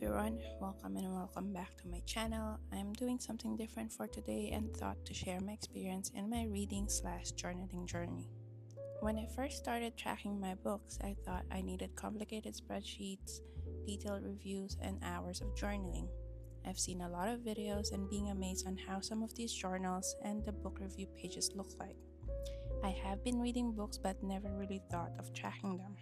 everyone, welcome and welcome back to my channel. I'm doing something different for today and thought to share my experience in my reading/journaling journey. When I first started tracking my books, I thought I needed complicated spreadsheets, detailed reviews, and hours of journaling. I've seen a lot of videos and being amazed on how some of these journals and the book review pages look like. I have been reading books but never really thought of tracking them.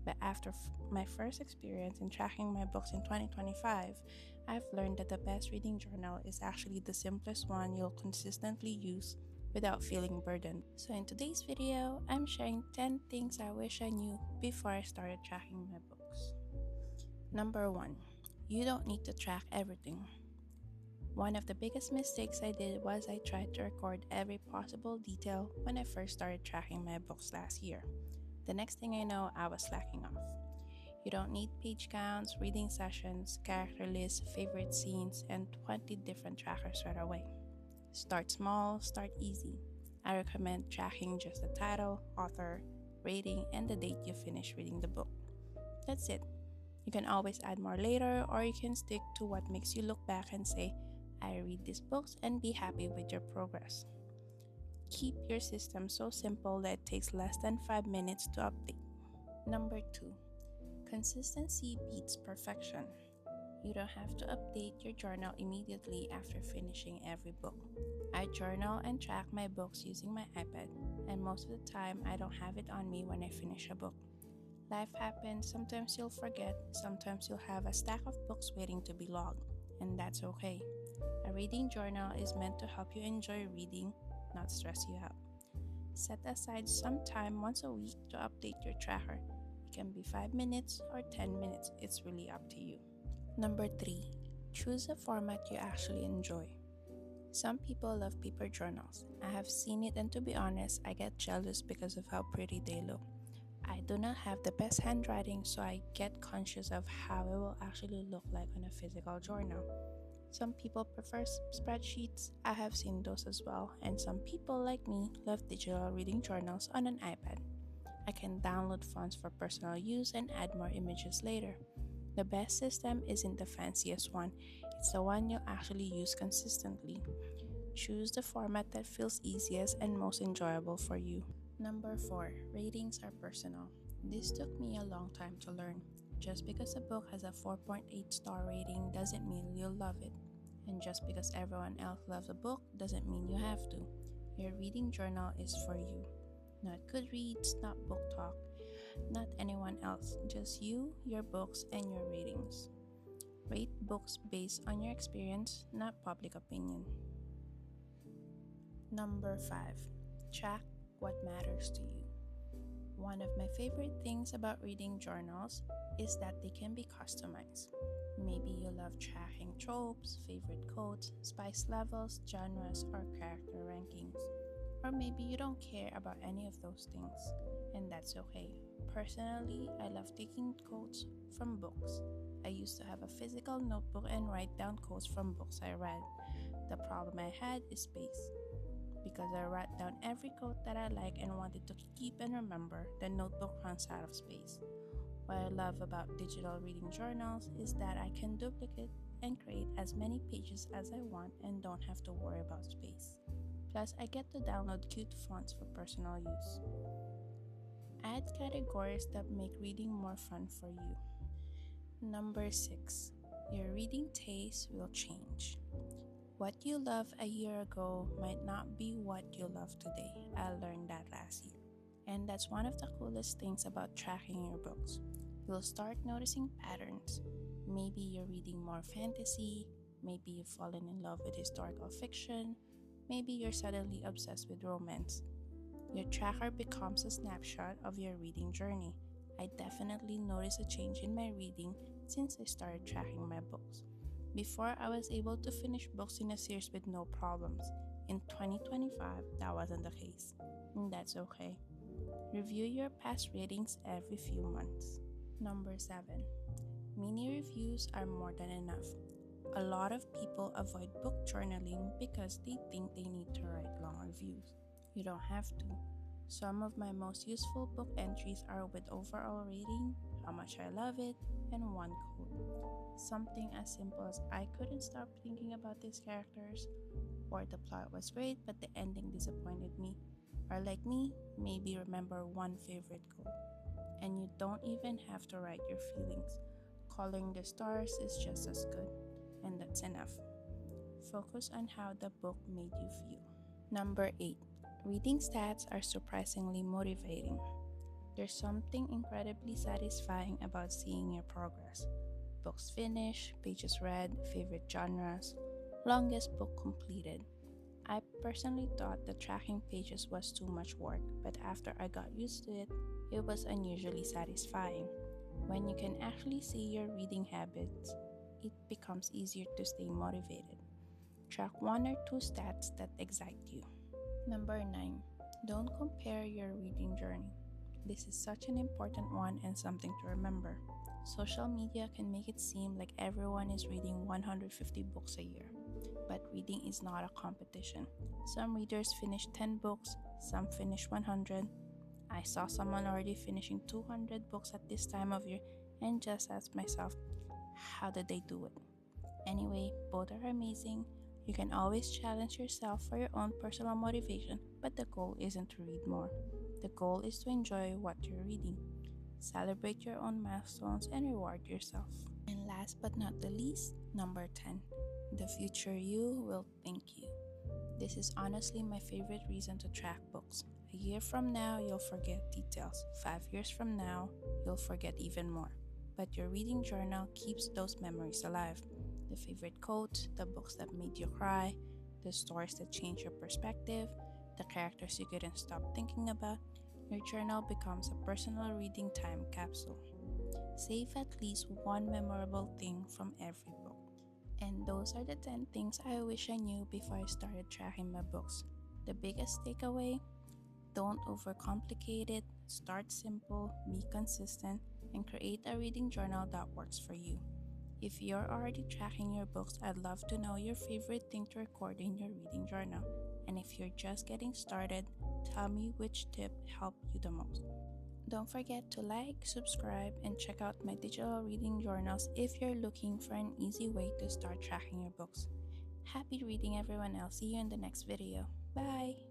But after my first experience in tracking my books in 2025, I've learned that the best reading journal is actually the simplest one you'll consistently use without feeling burdened. So in today's video, I'm sharing 10 things I wish I knew before I started tracking my books. Number 1. You don't need to track everything. One of the biggest mistakes I did was I tried to record every possible detail when I first started tracking my books last year. The next thing I know, I was slacking off. You don't need page counts, reading sessions, character lists, favorite scenes, and 20 different trackers right away. Start small, start easy. I recommend tracking just the title, author, rating, and the date you finish reading the book. That's it. You can always add more later, or you can stick to what makes you look back and say, I read these books, and be happy with your progress. Keep your system so simple that it takes less than 5 minutes to update. Number 2. Consistency beats perfection. You don't have to update your journal immediately after finishing every book. I journal and track my books using my iPad, and most of the time I don't have it on me when I finish a book. Life happens, sometimes you'll forget, sometimes you'll have a stack of books waiting to be logged, and that's okay. A reading journal is meant to help you enjoy reading, not stress you out. Set aside some time once a week to update your tracker. It can be 5 minutes or 10 minutes, it's really up to you. Number 3. Choose a format you actually enjoy. Some people love paper journals. I have seen it, and to be honest, I get jealous because of how pretty they look. I do not have the best handwriting, so I get conscious of how it will actually look like on a physical journal. Some people prefer spreadsheets, I have seen those as well, and some people like me love digital reading journals on an iPad. I can download fonts for personal use and add more images later. The best system isn't the fanciest one, it's the one you'll actually use consistently. Choose the format that feels easiest and most enjoyable for you. Number 4. Ratings are personal. This took me a long time to learn. Just because a book has a 4.8 star rating doesn't mean you'll love it. And just because everyone else loves a book doesn't mean you have to. Your reading journal is for you. Not Goodreads, not Book Talk, not anyone else. Just you, your books, and your ratings. Rate books based on your experience, not public opinion. Number 5. Track what matters to you. One of my favorite things about reading journals is that they can be customized. Maybe you love tracking tropes, favorite quotes, spice levels, genres, or character rankings. Or maybe you don't care about any of those things, and that's okay. Personally, I love taking quotes from books. I used to have a physical notebook and write down quotes from books I read. The problem I had is space. Because I wrote down every quote that I like and wanted to keep and remember, the notebook runs out of space. What I love about digital reading journals is that I can duplicate and create as many pages as I want and don't have to worry about space. Plus, I get to download cute fonts for personal use. Add categories that make reading more fun for you. Number 6. Your reading taste will change. What you loved a year ago might not be what you love today. I learned that last year. And that's one of the coolest things about tracking your books. You'll start noticing patterns. Maybe you're reading more fantasy, maybe you've fallen in love with historical fiction, maybe you're suddenly obsessed with romance. Your tracker becomes a snapshot of your reading journey. I definitely noticed a change in my reading since I started tracking my books. Before, I was able to finish books in a series with no problems. In 2025, that wasn't the case. And that's okay. Review your past ratings every few months. Number 7. Mini reviews are more than enough. A lot of people avoid book journaling because they think they need to write long reviews. You don't have to. Some of my most useful book entries are with overall rating, how much I love it, and one quote. Something as simple as I couldn't stop thinking about these characters, or the plot was great but the ending disappointed me, or like me, maybe remember one favorite quote. And you don't even have to write your feelings. Coloring the stars is just as good, and that's enough. Focus on how the book made you feel. Number 8. Reading stats are surprisingly motivating. There's something incredibly satisfying about seeing your progress. Books finished, pages read, favorite genres, longest book completed. I personally thought the tracking pages was too much work, but after I got used to it, it was unusually satisfying. When you can actually see your reading habits, it becomes easier to stay motivated. Track one or two stats that excite you. Number 9. Don't compare your reading journey. This is such an important one and something to remember. Social media can make it seem like everyone is reading 150 books a year, but reading is not a competition. Some readers finish 10 books, some finish 100. I saw someone already finishing 200 books at this time of year and just asked myself, how did they do it? Anyway, both are amazing. You can always challenge yourself for your own personal motivation, but the goal isn't to read more. The goal is to enjoy what you're reading. Celebrate your own milestones and reward yourself. And last but not the least, number 10. The future you will thank you. This is honestly my favorite reason to track books. A year from now, you'll forget details. 5 years from now, you'll forget even more. But your reading journal keeps those memories alive. The favorite quotes, the books that made you cry, the stories that changed your perspective, the characters you couldn't stop thinking about. Your journal becomes a personal reading time capsule. Save at least one memorable thing from every book. And those are the 10 things I wish I knew before I started tracking my books. The biggest takeaway: don't overcomplicate it, start simple, be consistent, and create a reading journal that works for you. If you're already tracking your books, I'd love to know your favorite thing to record in your reading journal. And if you're just getting started, tell me which tip helped you the most. Don't forget to like, subscribe, and check out my digital reading journals if you're looking for an easy way to start tracking your books. Happy reading, everyone. I'll see you in the next video. Bye!